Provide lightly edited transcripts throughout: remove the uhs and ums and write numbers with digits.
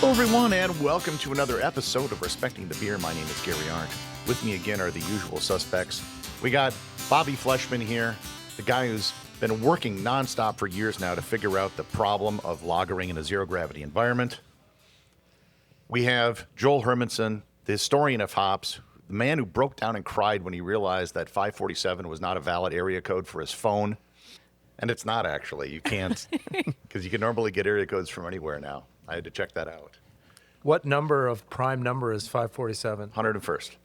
Hello, everyone, and welcome to another episode of Respecting the Beer. My name is Gary Arndt. With me again are the usual suspects. We got Bobby Fleshman here, the guy who's been working nonstop for years now to figure out the problem of lagering in a zero-gravity environment. We have Joel Hermansen, the historian of hops, the man who broke down and cried when he realized that 547 was not a valid area code for his phone. And it's not, actually. You can't, because you can normally get area codes from anywhere now. I had to check that out. What number of prime number is 547? 101st.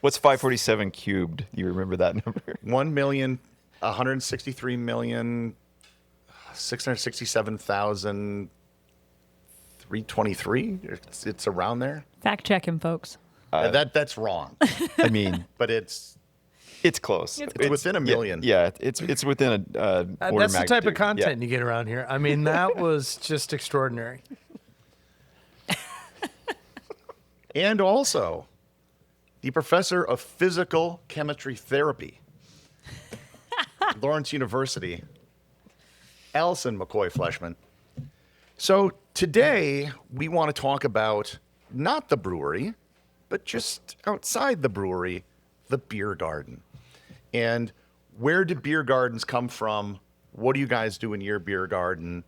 What's 547 cubed? You remember that number? 1,163,667,323. It's around there. Fact check him, folks. That's wrong. I mean, But it's close. it's within a million. Yeah, it's within a order That's the type of magnitude. content you get around here. I mean, that was just extraordinary. And also, the professor of physical chemistry therapy, Lawrence University, Allison McFleshman. So today we want to talk about not the brewery, but just outside the brewery, the beer garden. And where did beer gardens come from? What do you guys do in your beer garden?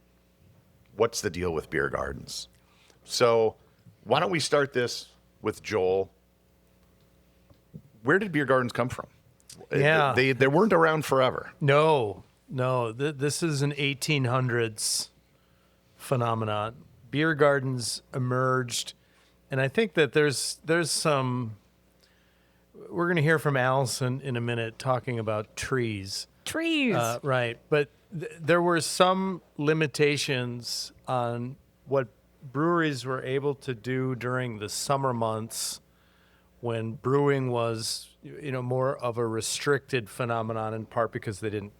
What's the deal with beer gardens? So why don't we start this with Joel? Where did beer gardens come from? Yeah. They weren't around forever. No. This is an 1800s phenomenon. Beer gardens emerged, and I think that there's some. We're going to hear from Allison in a minute talking about trees. Trees. Right. But there were some limitations on what breweries were able to do during the summer months when brewing was, more of a restricted phenomenon, in part because they didn't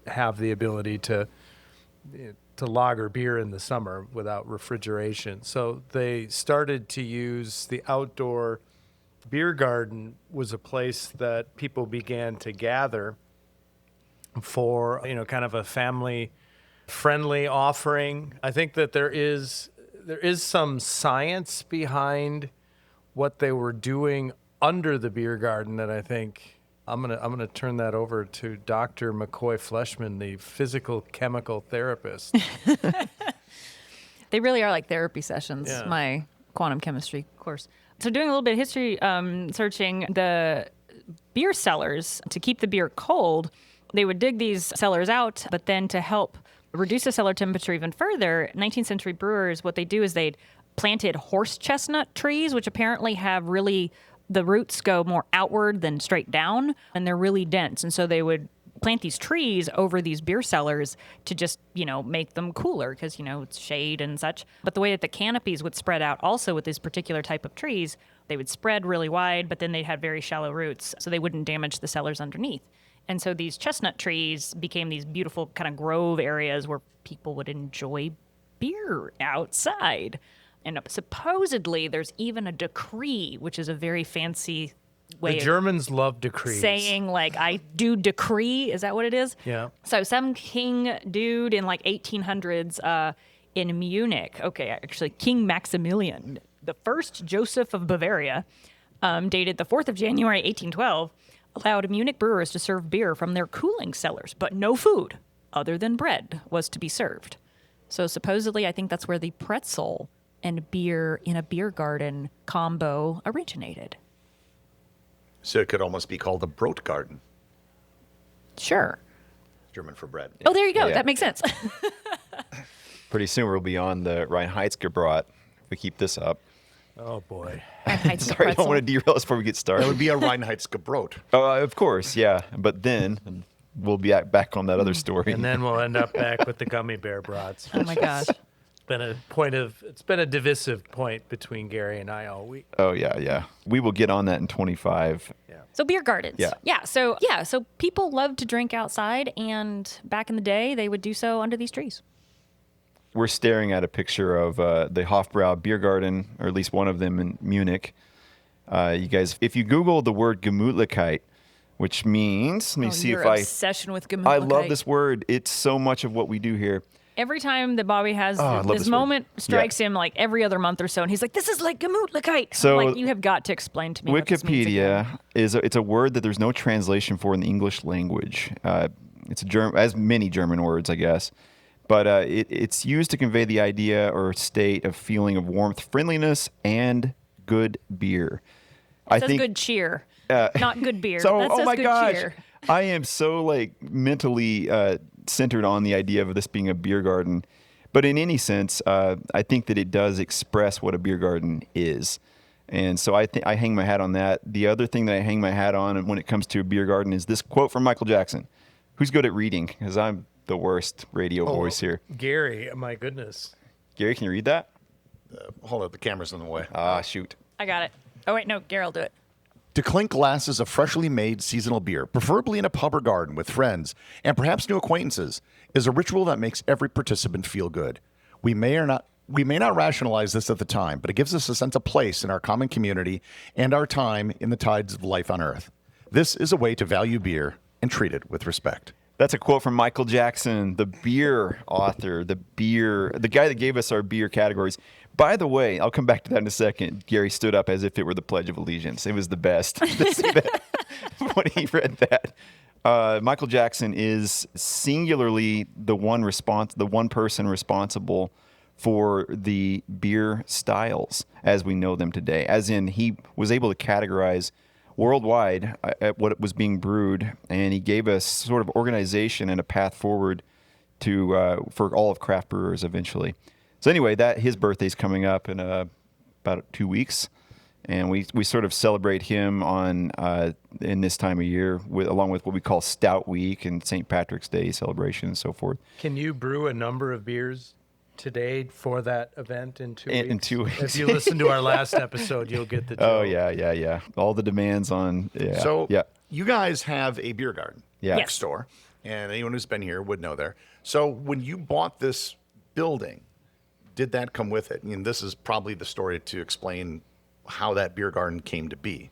have the ability to lager beer in the summer without refrigeration. So they started to use the outdoor. Beer garden was a place that people began to gather for, kind of a family-friendly offering. I think that there is some science behind what they were doing under the beer garden that I think I'm gonna turn that over to Dr. McFleshman, the physical chemical therapist. They really are like therapy sessions, Yeah. my quantum chemistry course. So doing a little bit of history searching, the beer cellars, to keep the beer cold, they would dig these cellars out, but then to help reduce the cellar temperature even further, 19th century brewers, what they do is they'd planted horse chestnut trees, which apparently have really, the roots go more outward than straight down, and they're really dense. And so they would plant these trees over these beer cellars to just, make them cooler because, it's shade and such. But the way that the canopies would spread out also with this particular type of trees, they would spread really wide, but then they'd have very shallow roots, so they wouldn't damage the cellars underneath. And so these chestnut trees became these beautiful kind of grove areas where people would enjoy beer outside. And supposedly there's even a decree, which is a very fancy way The Germans love decrees. saying, like, I do decree. Is that what it is? Yeah. So some king dude in like 1800s in Munich, actually King Maximilian, the first Joseph of Bavaria, dated the 4th of January, 1812, allowed Munich brewers to serve beer from their cooling cellars, but no food other than bread was to be served. So supposedly, I think that's where the pretzel and beer in a beer garden combo originated. So it could almost be called a Brotgarten, Sure. German for bread. Oh, there you go. Yeah. That makes sense. Pretty soon we'll be on the Reinheitsgebot if we keep this up. Oh, boy. Sorry, I don't want to derail us before we get That started. would be a Reinheitsgebot. Of course, yeah. But then we'll be back on that other story. And then we'll end up back with the gummy bear brats. Oh, my gosh. It's been a divisive point between Gary and I all week. Oh, yeah. We will get on that in 25. So beer gardens. Yeah. So people love to drink outside, and back in the day, they would do so under these trees. We're staring at a picture of the Hofbrau beer garden, or at least one of them in Munich. You guys, if you Google the word Gemütlichkeit, which means, let me see your if I... obsession with Gemütlichkeit. I love this word. It's so much of what we do here. every time that Bobby has I love this this word. moment strikes him like every other month or so, and he's like, "This is like Gemütlichkeit." So, like, you have got to explain to me what this means again. Wikipedia it's a word that there's no translation for in the English language. It's as many German words, I guess, but it's used to convey the idea or state of feeling of warmth, friendliness, and good beer. It says good cheer, not good beer. So, that says oh my good gosh, cheer. I am so like mentally centered on the idea of this being a beer garden. But in any sense, I think that it does express what a beer garden is. And so I hang my hat on that. The other thing that I hang my hat on when it comes to a beer garden is this quote from Michael Jackson. Who's good at reading? Because I'm the worst radio voice here. Gary, my goodness. Gary, can you read that? Hold up, the camera's in the way. Ah, shoot. I got it. Oh wait, no, Gary will do it. To clink glasses of freshly made seasonal beer, preferably in a pub or garden with friends and perhaps new acquaintances, is a ritual that makes every participant feel good. We may not rationalize this at the time, but it gives us a sense of place in our common community and our time in the tides of life on earth. This is a way to value beer and treat it with respect. That's a quote from Michael Jackson, the beer author, the guy that gave us our beer categories. By the way, I'll come back to that in a second. Gary stood up as if it were the Pledge of Allegiance. It was the best to see that when he read that. Michael Jackson is singularly the one person responsible for the beer styles as we know them today. As in, he was able to categorize worldwide at what was being brewed, and he gave us sort of organization and a path forward to for all of craft brewers eventually. So anyway, his birthday's coming up in about 2 weeks, and we sort of celebrate him in this time of year along with what we call Stout Week and St. Patrick's Day celebration and so forth. Can you brew a number of beers today for that event in 2 weeks? In 2 weeks. If you listen to our last episode, you'll get the joke. Oh yeah. All the demands on. Yeah. So yeah. you guys have a beer garden next door, and anyone who's been here would know there. So when you bought this building, did that come with it? I mean, this is probably the story to explain how that beer garden came to be.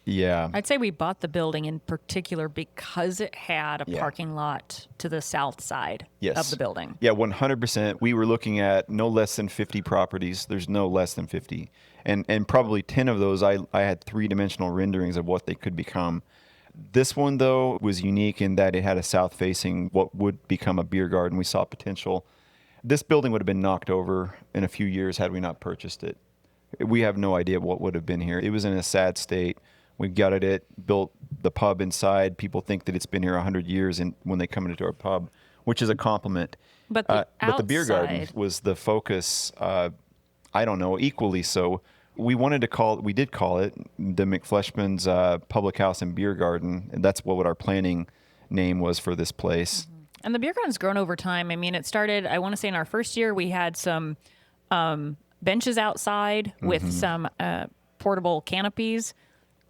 Yeah. I'd say we bought the building in particular because it had a Yeah. parking lot to the south side of the building. Yeah, 100%. We were looking at no less than 50 properties. There's no less than 50. And probably 10 of those, I had three-dimensional renderings of what they could become. This one, though, was unique in that it had a south-facing, what would become a beer garden. We saw potential. This building would have been knocked over in a few years had we not purchased it. We have no idea what would have been here. It was in a sad state. We gutted it, built the pub inside. People think that it's been here 100 years when they come into our pub, which is a compliment. But the beer garden outside- was the focus, I don't know, equally so. We did call it the McFleshman's Public House and Beer Garden, and that's what our planning name was for this place. And the beer garden's grown over time. I mean, it started, I want to say in our first year, we had some benches outside with some portable canopies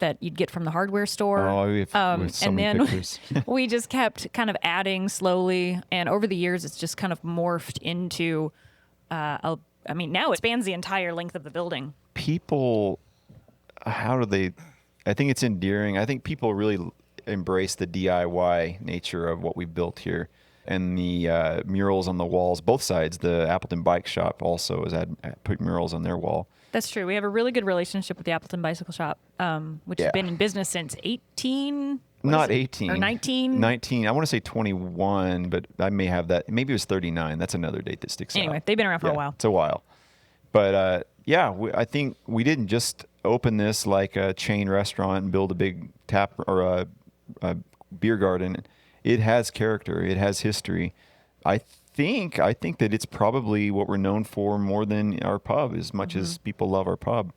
that you'd get from the hardware store. Oh, we have so and many then pictures. we just kept kind of adding slowly. And over the years, it's just kind of morphed into, now it spans the entire length of the building. People, I think it's endearing. I think people really embrace the DIY nature of what we built here. And the murals on the walls, both sides. The Appleton Bike Shop also has put murals on their wall. That's true. We have a really good relationship with the Appleton Bicycle Shop, which has been in business since 18. Not 18. Or 19. 19. I want to say 21, but I may have that. Maybe it was 39. That's another date that sticks out. Anyway, they've been around for a while. It's a while. But I think we didn't just open this like a chain restaurant and build a big tap or a beer garden. It has character. It has history. I think that it's probably what we're known for more than our pub, as much as people love our pub.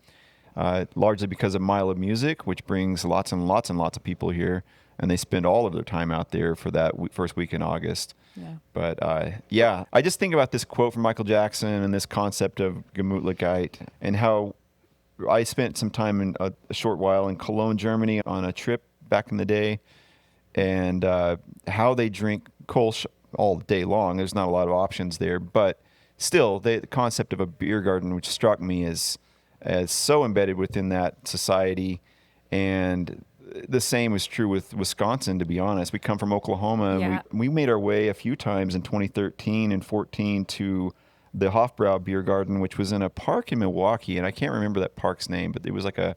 Largely because of Mile of Music, which brings lots and lots and lots of people here, and they spend all of their time out there for that first week in August. Yeah. But I just think about this quote from Michael Jackson and this concept of Gemütlichkeit, and how I spent some time in a short while in Cologne, Germany on a trip back in the day, and how they drink Kolsch all day long. There's not a lot of options there, but still, the concept of a beer garden, which struck me as so embedded within that society, and the same was true with Wisconsin, to be honest. We come from Oklahoma. Yeah. We made our way a few times in 2013 and 14 to the Hofbrau Beer Garden, which was in a park in Milwaukee, and I can't remember that park's name, but it was like a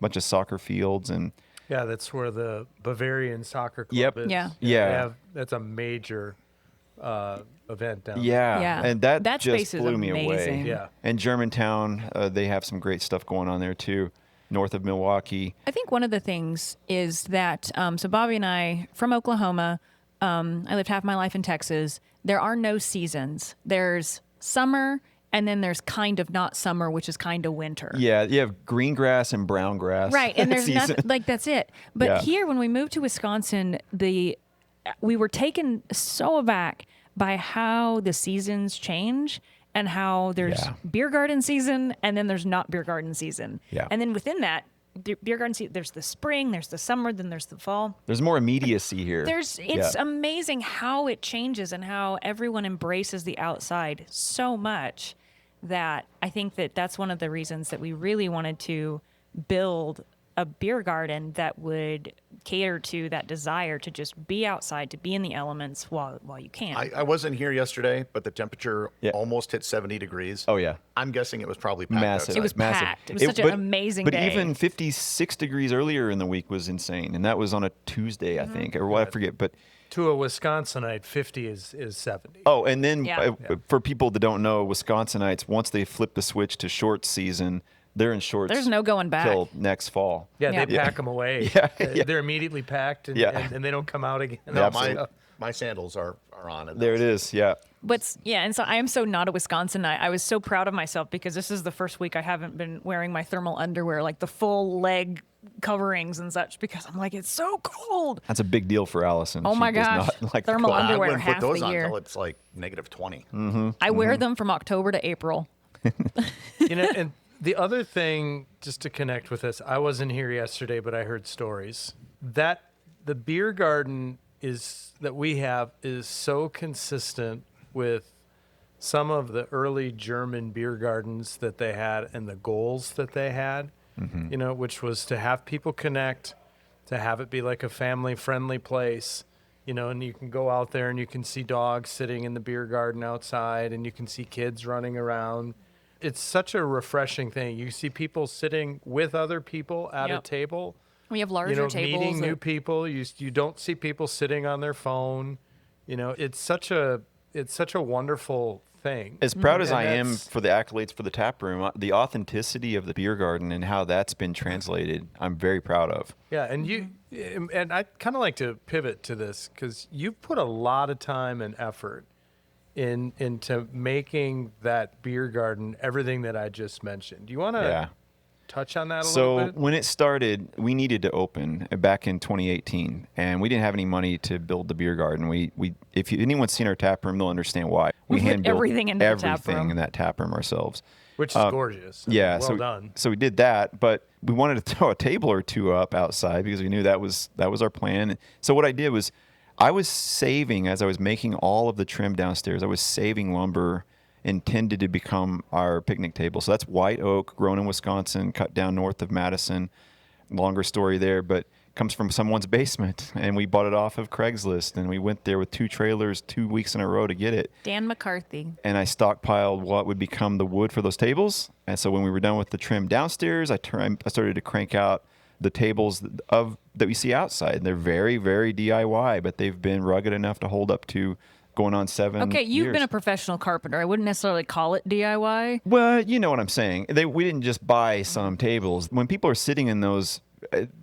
bunch of soccer fields, and Yeah, that's where the Bavarian Soccer Club Yep. is. Yeah. Yeah. That's a major event down there. yeah, and that That just space is blew me away. amazing. Yeah. And Germantown, they have some great stuff going on there too, north of Milwaukee. I think one of the things is that, so Bobby and I, from Oklahoma, I lived half my life in Texas. There are no seasons. There's summer, and then there's kind of not summer, which is kind of winter. Yeah, you have green grass and brown grass. Right, and there's season. nothing, like, that's it. But Yeah. here, when we moved to Wisconsin, we were taken so aback by how the seasons change and how there's Yeah. beer garden season and then there's not beer garden season. Yeah. And then within that, beer garden season, there's the spring, there's the summer, then there's the fall. There's more immediacy here. It's Yeah. amazing how it changes and how everyone embraces the outside so much that I think that that's one of the reasons that we really wanted to build a beer garden that would cater to that desire to just be outside, to be in the elements while you can. I wasn't here yesterday, but the temperature Yeah. almost hit 70 degrees. Oh yeah. I'm guessing it was probably packed Massive. outside. It was massive. packed. It was such an amazing but day. even 56 degrees earlier in the week was insane, and that was on a Tuesday, I think, or what I forget. But To a Wisconsinite, 50 is 70. oh, and then Yeah. for people that don't know, Wisconsinites, once they flip the switch to short season, they're in shorts. There's no going back. till next fall. Yeah, Yeah. they pack them away. Yeah. They're immediately packed, and, Yeah. and they don't come out again. No, Absolutely. my sandals are on. And There it is. Yeah. And so I am so not a Wisconsinite. I was so proud of myself because this is the first week I haven't been wearing my thermal underwear, like the full leg coverings and such, because I'm like, it's so cold. That's a big deal for Allison. Oh She my does gosh. not like the Thermal cold. I underwear wouldn't half put those the on year. until it's like negative 20. I wear them from October to April. And the other thing, just to connect with this, I wasn't here yesterday, but I heard stories that the beer garden that we have is so consistent with some of the early German beer gardens that they had and the goals that they had, which was to have people connect, to have it be like a family-friendly place, and you can go out there and you can see dogs sitting in the beer garden outside and you can see kids running around. It's such a refreshing thing. You see people sitting with other people at a Yep. table, We have larger tables. meeting new that- people. You don't see people sitting on their phone. It's such a wonderful thing. As proud as And I am that's- for the accolades for the tap room, the authenticity of the beer garden and how that's been translated, I'm very proud of. Yeah, and I kind of like to pivot to this because you've put a lot of time and effort into making that beer garden everything that I just mentioned. Do you want to Yeah. touch on that a So little bit? when it started, we needed to open back in 2018, and we didn't have any money to build the beer garden. If anyone's seen our tap room, they'll understand why. We put hand-built everything into the tap everything room. in that tap room ourselves. Which is gorgeous. Yeah, well so done. so we did that, but we wanted to throw a table or two up outside because we knew that was our plan. So what I did was, I was saving as I was making all of the trim downstairs. I was saving lumber intended to become our picnic table. So that's white oak, grown in Wisconsin, cut down north of Madison. Longer story there, but comes from someone's basement, and we bought it off of Craigslist, and we went there with 2 trailers 2 weeks in a row to get it. Dan McCarthy. And I stockpiled what would become the wood for those tables. And so when we were done with the trim downstairs, I started to crank out the tables that we see outside. They're very, very DIY, but they've been rugged enough to hold up to going on 7 Okay, you've years. been a professional carpenter. I wouldn't necessarily call it DIY. Well, you know what I'm saying. We didn't just buy some tables. When people are sitting in those,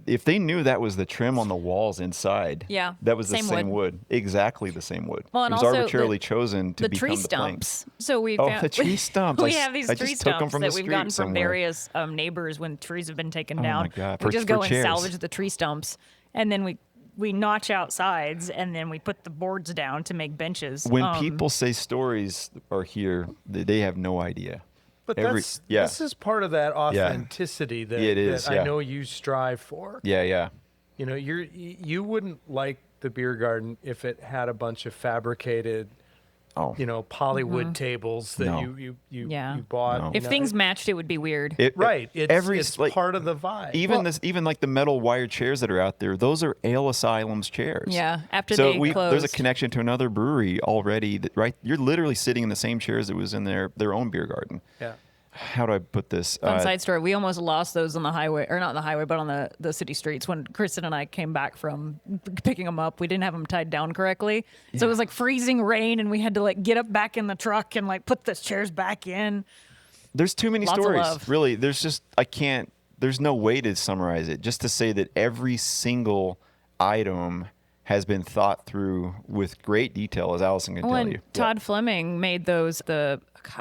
if they knew that was the trim on the walls inside, Yeah, that was the same same wood. wood. Exactly the same wood. Well, and it was also arbitrarily the- chosen to The become tree the plank. stumps. So we Oh, found the tree stumps. We I have these I tree just took 'em stumps from that the we've street gotten from somewhere. various neighbors when trees have been taken Oh, down. my God. We For- just for go and chairs. salvage the tree stumps, and then we notch out sides, and then we put the boards down to make benches. When people say stories are here, they have no idea. But yeah. this is part of that authenticity that, It is, that yeah. I know you strive for. Yeah, yeah. You wouldn't like the beer garden if it had a bunch of fabricated Oh. Polywood tables that No. you Yeah. bought. No. If things matched, it would be weird. Right. It's like, part of the vibe. Even like the metal wire chairs that are out there, those are Ale Asylum's chairs. Yeah, after so they there's a closed. connection to another brewery already. Right, you're literally sitting in the same chairs that was in their own beer garden. Yeah. How do I put this? Fun side story. We almost lost those on the highway, or not on the highway, but on the city streets when Kristen and I came back from picking them up. We didn't have them tied down correctly. So it was like freezing rain, and we had to like get up back in the truck and like put the chairs back in. There's too many Lots of stories. love. Really, there's no way to summarize it. Just to say that every single item has been thought through with great detail, as Allison can tell And you. Todd Fleming made those.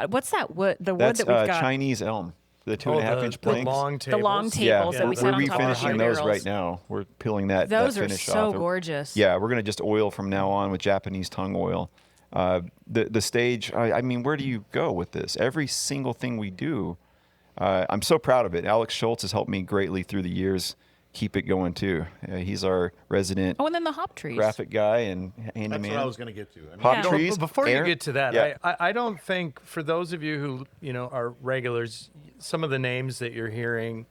What's that wood? The wood That's that we've got. Chinese elm, the 2.5-inch planks. The long the tables. long tables that we sat we're on top of the refinishing those barrels. right now. We're peeling that Those are finish so off. gorgeous. Yeah, we're gonna just oil from now on with Japanese tongue oil. The stage. I mean, where do you go with this? Every single thing we do, I'm so proud of it. Alex Schultz has helped me greatly through the years. Keep it going too. He's our resident Oh, and then the hop trees. graphic guy and handyman. That's what I was going to get to. I mean, Hop Yeah. trees. Before air. you get to that, Yeah. I don't think for those of you who are regulars, some of the names that you're hearing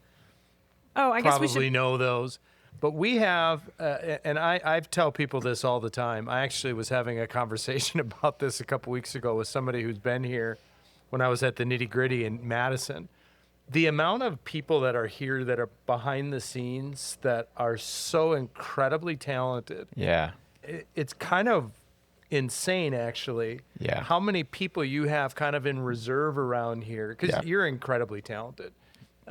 Oh, I guess we probably should. know those. But we have, and I tell people this all the time. I actually was having a conversation about this a couple weeks ago with somebody who's been here when I was at the Nitty Gritty in Madison. The amount of people that are here that are behind the scenes that are so incredibly talented, Yeah. it's kind of insane, actually. Yeah. How many people you have kind of in reserve around here because Yeah. you're incredibly talented.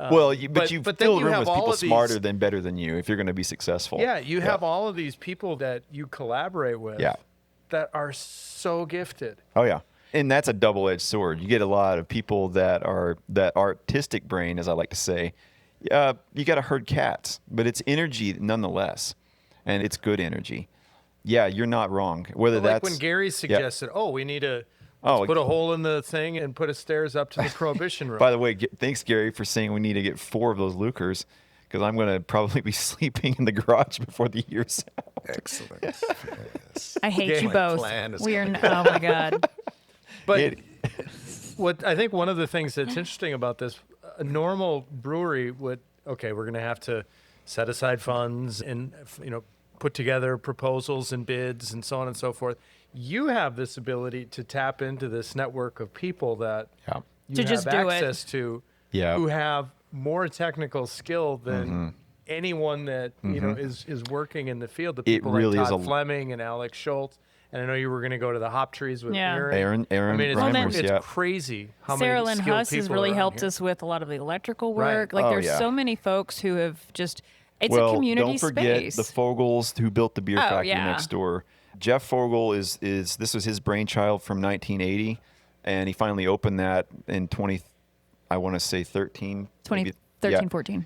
Well, but but you then fill you room have with all people of these- smarter than better than you if you're going to be successful. Yeah, you have all of these people that you collaborate with Yeah. that are so gifted. Oh yeah. And that's a double-edged sword. You get a lot of people that are that artistic brain, as I like to say. You got to herd cats, but it's energy nonetheless, and it's good energy. Yeah, you're not wrong. Whether Like that's when Gary suggested, we need to put a hole in the thing and put a stairs up to the Prohibition room. By the way, thanks Gary for saying we need to get 4 of those Lucers, because I'm going to probably be sleeping in the garage before the year's out. excellent. Yes. I hate you My both. plan is We are. Oh my god. But what I think one of the things that's interesting about this, a normal brewery would, we're going to have to set aside funds and, put together proposals and bids and so on and so forth. You have this ability to tap into this network of people that Yeah. you To have just do it. access to Yeah. who have more technical skill than anyone that, is working in the field. The people really like is Todd a- Fleming and Alex Schultz. And I know you were going to go to the hop trees with Yeah. Aaron. Aaron I mean, it's, Reimers, it's yeah. crazy how Sarah many Lynn skilled Huss has people really are helped here. us with a lot of the electrical Right. work. Like Oh, there's yeah. so many folks who have just. It's well, a community don't forget space. the Fogels who built the beer Oh, factory yeah. next door. Jeff Fogel is this was his brainchild from 1980, and he finally opened that in 13, 2013, 14.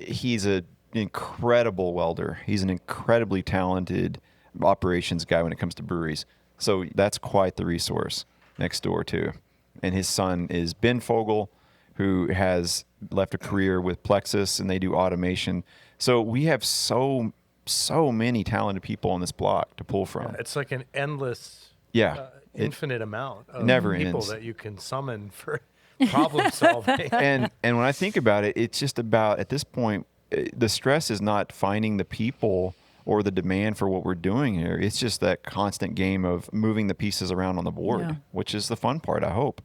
He's an incredible welder. He's an incredibly talented operations guy when it comes to breweries. So that's quite the resource next door too. And his son is Ben Fogel, who has left a career with Plexus, and they do automation. So we have so many talented people on this block to pull from. It's like an endless, Yeah. infinite amount of never people ends. that you can summon for problem solving. and when I think about it, it's just about, at this point, the stress is not finding the people or the demand for what we're doing here. It's just that constant game of moving the pieces around on the board, Yeah. which is the fun part, I hope.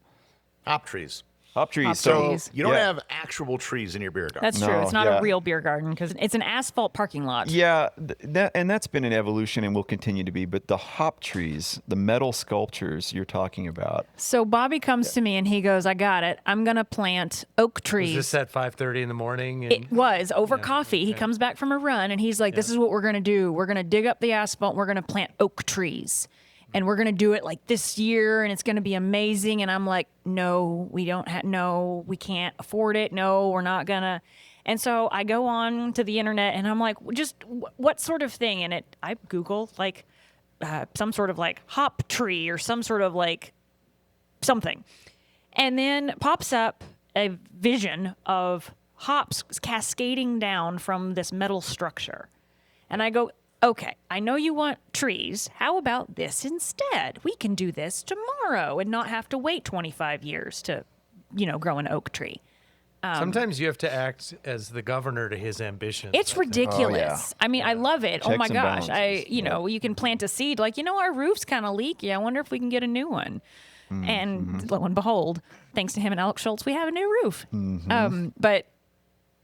Hop trees. Hop trees. Hop So trees. You don't yeah. have actual trees in your beer garden. That's No, true. It's not yeah. a real beer garden because it's an asphalt parking lot. Yeah, that's been an evolution and will continue to be. But the hop trees, the metal sculptures you're talking about, So Bobby comes to me and he goes, "I got it. I'm gonna plant oak Was trees." this at 5:30 in the morning? And It was over coffee. He comes back from a run and he's like, "This is what we're going to do. We're going to dig up the asphalt. And we're going to plant oak trees. And we're going to do it like this year and it's going to be amazing." And I'm like, "No, we don't no, we can't afford it. No, we're not going to." And so I go on to the internet and I'm like, "Just what sort of thing?" And I Google like some sort of like hop tree or some sort of like something. And then pops up a vision of hops cascading down from this metal structure. And I go, okay, I know you want trees. How about this instead? We can do this tomorrow and not have to wait 25 years to, grow an oak tree. Sometimes you have to act as the governor to his ambitions. It's ridiculous. I mean, I love it. Oh Checks my and gosh. balances. You can plant a seed like, our roof's kind of leaky. I wonder if we can get a new one. And lo and behold, thanks to him and Alex Schultz, we have a new roof. But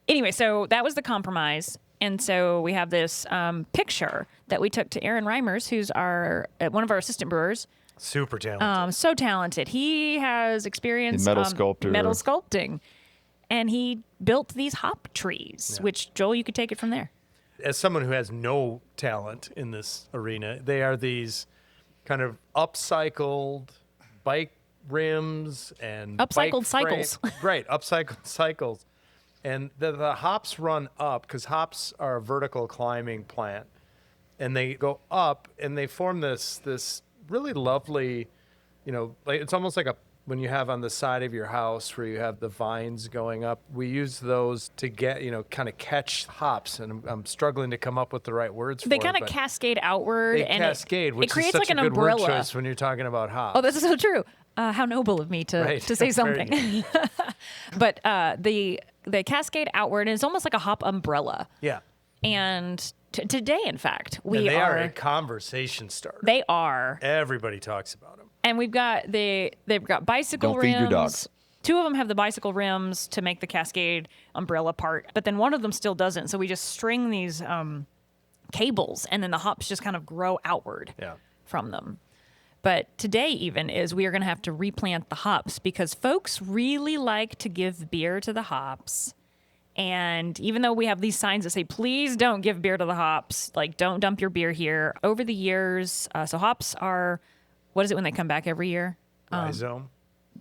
anyway, so that was the compromise. And so we have this picture that we took to Aaron Reimers, who's one of our assistant brewers. Super talented. So talented. He has experience Metal sculptor. metal sculpting. And he built these hop trees, which, Joel, you could take it from there. As someone who has no talent in this arena, they are these kind of upcycled bike rims and Upcycled bike cycles. Right, upcycled cycles. And the hops run up because hops are a vertical climbing plant. And they go up and they form this really lovely, like it's almost like when you have on the side of your house where you have the vines going up. We use those to get, kind of catch hops. And I'm struggling to come up with the right words for They it. kind of but cascade outward. They and cascade, which it creates is such like an a good umbrella. word choice when you're talking about hops. Oh, that's so true. How noble of me to say Very something. But they cascade outward, and it's almost like a hop umbrella. Yeah. And today, in fact, And they are a conversation starter. They are. Everybody talks about them. And they've got bicycle Don't rims. feed your dogs. Two of them have the bicycle rims to make the cascade umbrella part, but then one of them still doesn't. So we just string these cables, and then the hops just kind of grow outward from them. But today even is we are going to have to replant the hops because folks really like to give beer to the hops. And even though we have these signs that say, please don't give beer to the hops, like don't dump your beer here. Over the years, so hops are, what is it when they come back every year? Rhizome.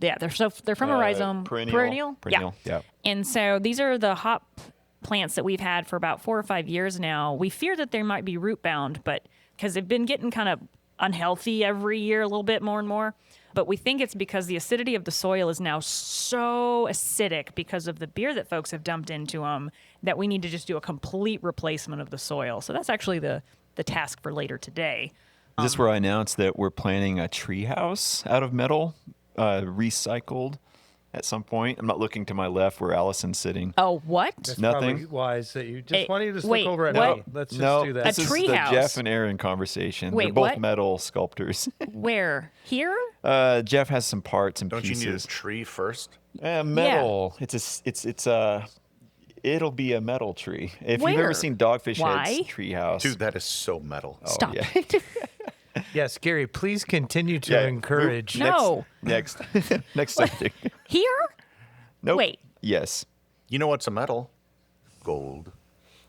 Yeah, they're from a rhizome. Perennial. Yeah. And so these are the hop plants that we've had for about 4 or 5 years now. We fear that they might be root bound, but because they've been getting kind of unhealthy every year, a little bit more and more. But we think it's because the acidity of the soil is now so acidic because of the beer that folks have dumped into them that we need to just do a complete replacement of the soil. So that's actually the task for later today. Is this where I announced that we're planning a tree house out of metal, recycled at some point? I'm not looking to my left where Allison's sitting. Oh, what? That's Nothing? probably wise that you just why don't you just wait, look over at what? me? Let's just No, do that. this A is tree the house. Jeff and Aaron conversation. Wait, They're both what? metal sculptors. Where? Here? Jeff has some parts and Don't you pieces. need a tree first? Metal. It'll be a metal tree. If you've Where? ever seen Dogfish Why? Head's treehouse. Dude, that is so metal. Stop. Yeah. Yes, Gary, please continue to Yeah, encourage. No. Next subject. Here? Nope. Wait. Yes. You know what's a metal? Gold.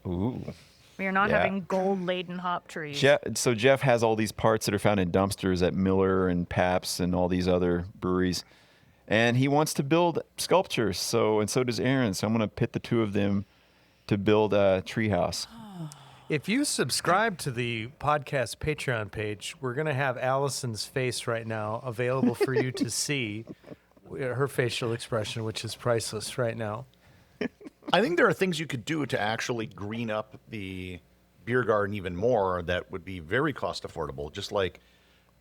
Ooh. We are not Yeah. having gold-laden hop trees. So Jeff has all these parts that are found in dumpsters at Miller and Pabst and all these other breweries. And he wants to build sculptures. So does Aaron. So I'm going to pit the two of them to build a treehouse. If you subscribe to the podcast Patreon page, we're going to have Allison's face right now available for you to see. Her facial expression, which is priceless right now. I think there are things you could do to actually green up the beer garden even more that would be very cost affordable. Just like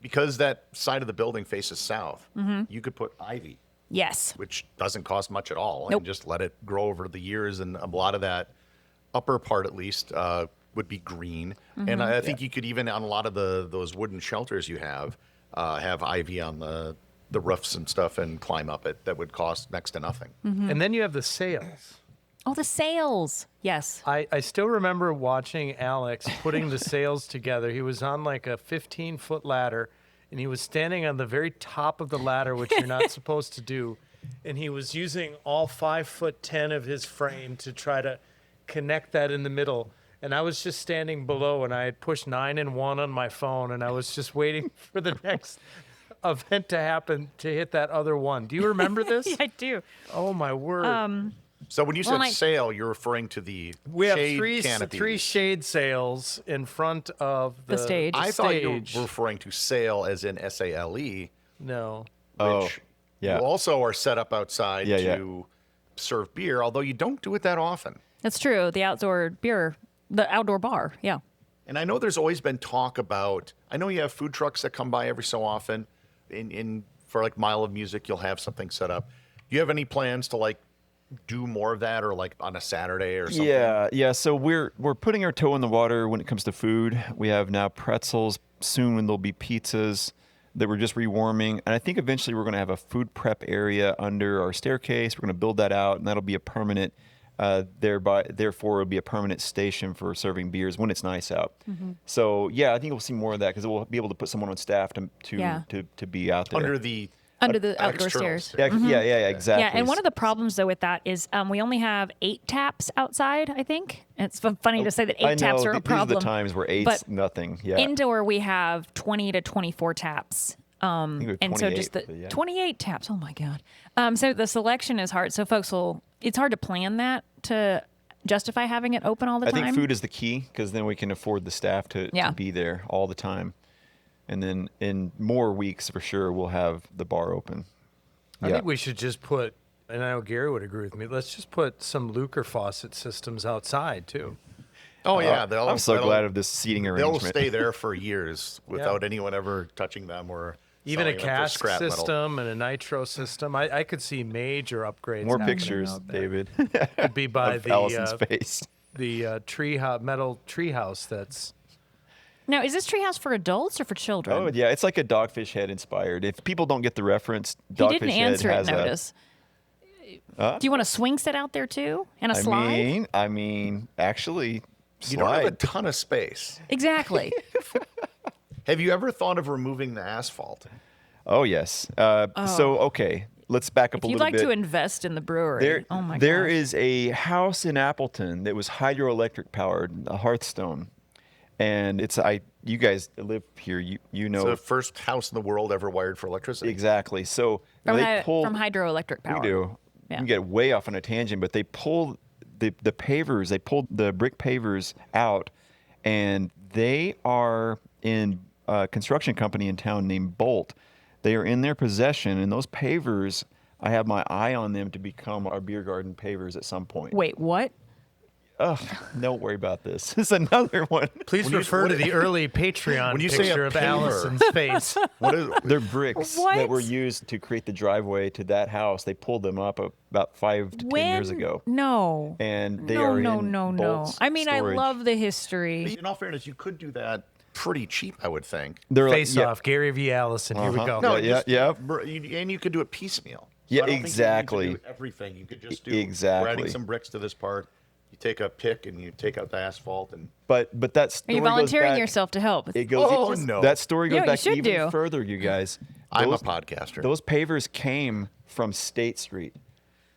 because that side of the building faces south, you could put ivy, Yes. which doesn't cost much at all, Nope. and just let it grow over the years. And a lot of that upper part, at least, would be green. And I think you could even on a lot of those wooden shelters you have ivy on the roofs and stuff and climb up it. That would cost next to nothing. And then you have the sails. Oh, the sails. Yes. I still remember watching Alex putting the sails together. He was on like a 15-foot ladder, and he was standing on the very top of the ladder, which you're not supposed to do. And he was using all 5'10" of his frame to try to connect that in the middle. And I was just standing below, and I had pushed 9 and 1 on my phone, and I was just waiting for the next event to happen to hit that other one. Do you remember this? Yeah, I do. Oh, my word. So when you said Well, like- sail, you're referring to the We have shade three canopy. shade sails in front of the stage. I thought you stage. were referring to sail as in SALE, No. Oh, which yeah. you also are set up outside Yeah, to yeah. serve beer, although you don't do it that often. That's true. The outdoor bar. Yeah. And I know there's always been talk about, I know you have food trucks that come by every so often. For like Mile of Music, you'll have something set up. Do you have any plans to like do more of that, or like on a Saturday or something? Yeah. So we're putting our toe in the water when it comes to food. We have now pretzels. Soon there'll be pizzas that we're just rewarming. And I think eventually we're going to have a food prep area under our staircase. We're going to build that out, and that'll be a permanent, therefore it'll be a permanent station for serving beers when it's nice out. So yeah, I think we'll see more of that because we'll be able to put someone on staff to be out there. Under the outdoor external stairs. Yeah, exactly. Yeah, and one of the problems though with that is we only have 8 taps outside. I think and it's funny to say that 8 taps are a problem. These are the times where 8's nothing. Yeah. Indoor we have 20 to 24 taps. And so just the 28 taps. Oh my God. So the selection is hard. So it's hard to plan that to justify having it open all the time. I think food is the key because then we can afford the staff to be there all the time. And then in more weeks, for sure, we'll have the bar open. I think we should just put, and I know Gary would agree with me, let's just put some Luker faucet systems outside, too. Oh, yeah. I'm so glad of this seating arrangement. They'll stay there for years without anyone ever touching them or even a selling them for cask scrap metal. system and a nitro system. I could see major upgrades. More happening pictures, out there. David. Could be by of Allison's face. The metal treehouse that's... Now, is this treehouse for adults or for children? Oh, yeah. It's like a Dogfish Head inspired. If people don't get the reference, He Dogfish didn't Head answer it, has notice. Do you want a swing set out there, too? And a slide? I mean, actually, You don't have a slide. ton of space. Exactly. Have you ever thought of removing the asphalt? Oh, yes. So, okay. Let's back up If a you'd little like bit. to invest in the brewery, oh my God. There is a house in Appleton that was hydroelectric powered, a Hearthstone. And you guys live here, you know. It's the first house in the world ever wired for electricity. Exactly. So from they pulled from hydroelectric power. We do. Yeah. You can get way off on a tangent, but they pulled the pavers, they pulled the brick pavers out, and they are in a construction company in town named Bolt. They are in their possession, and those pavers, I have my eye on them to become our beer garden pavers at some point. Wait, what? Don't worry about this. This is another one. Please refer to the early Patreon when you say picture a of paver. Allison's face. They're bricks What? that were used to create the driveway to that house. They pulled them up about 5 to 10 years ago. No. And they are in No. Bolt's I mean, storage. I love the history. In all fairness, you could do that pretty cheap, I would think. They're Face yeah. off, Gary v. Allison. Here we go. No, Yeah, just- yeah. And you could do it piecemeal. So Yeah, I don't think exactly. You need to do everything. You could just do. Exactly. We're adding some bricks to this part. You take a pick and you take out the asphalt and. But that Are story you goes volunteering back, yourself to help? It goes. Oh, no. That story goes Yeah, you back should even do. further, you guys. I'm a podcaster. Those pavers came from State Street.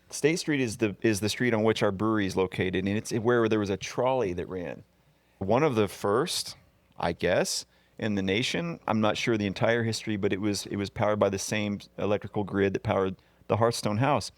State Street is the street on which our brewery is located, and it's where there was a trolley that ran. One of the first, I guess, in the nation. I'm not sure the entire history, but it was powered by the same electrical grid that powered the Hearthstone house.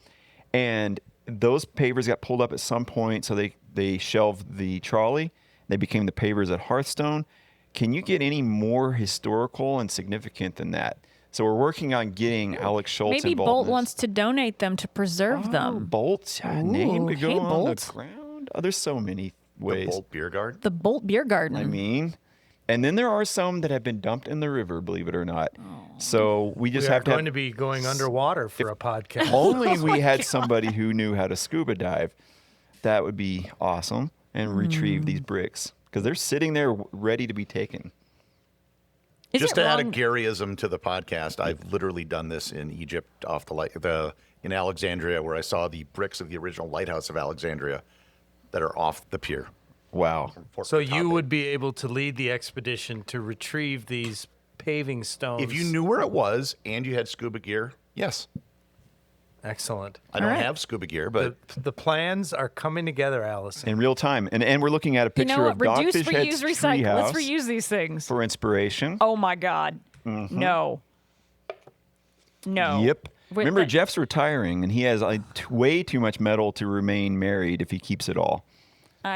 And those pavers got pulled up at some point, so they shelved the trolley. They became the pavers at Hearthstone. Can you get any more historical and significant than that? So we're working on getting Alex Schultz Maybe involved Bolt in this. wants to donate them to preserve them. Bolt's name could go hey, on Bolt. the ground. Oh, there's so many the ways. Bolt Beer Garden. The Bolt Beer Garden. I mean, and then there are some that have been dumped in the river, believe it or not. So we just We are have to going to be going underwater for a podcast. only we had somebody who knew how to scuba dive. That would be awesome, and retrieve these bricks because they're sitting there ready to be taken. Is Just it to add a wrong- Garyism to the podcast, I've literally done this in Egypt, in Alexandria, where I saw the bricks of the original lighthouse of Alexandria that are off the pier. Wow. So you would be able to lead the expedition to retrieve these paving stones. If you knew where it was and you had scuba gear, yes. Excellent. I don't right. have scuba gear, but The plans are coming together, Allison. In real time, and we're looking at a You picture know what? of Reduce, Dogfish Head's reuse, recycle. Let's treehouse reuse these things. for inspiration. Oh my God. Mm-hmm. No. No. Yep. Wait, Remember, but- Jeff's retiring, and he has way too much metal to remain married if he keeps it all.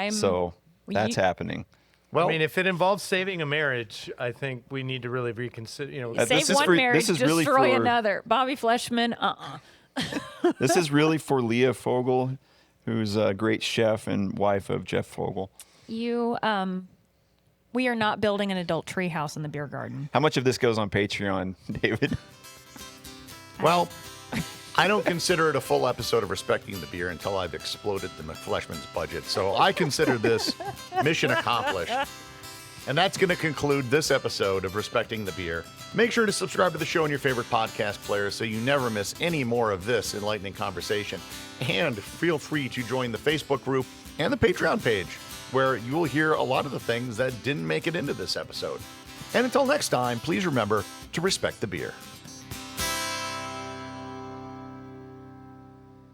So that's happening. well, I mean, if it involves saving a marriage, I think we need to really reconsider. this Save is one for- marriage, this is really destroy for- another. Bobby Fleshman, This is really for Leah Fogel, who's a great chef and wife of Jeff Fogel. You, what We are not building an adult tree house in the beer garden. How much of this goes on Patreon, David? Well, I don't consider it a full episode of Respecting the Beer until I've exploded the McFleshman's budget. So I consider this mission accomplished. And that's going to conclude this episode of Respecting the Beer. Make sure to subscribe to the show in your favorite podcast player so you never miss any more of this enlightening conversation. And feel free to join the Facebook group and the Patreon page, where you will hear a lot of the things that didn't make it into this episode. And until next time, please remember to respect the beer.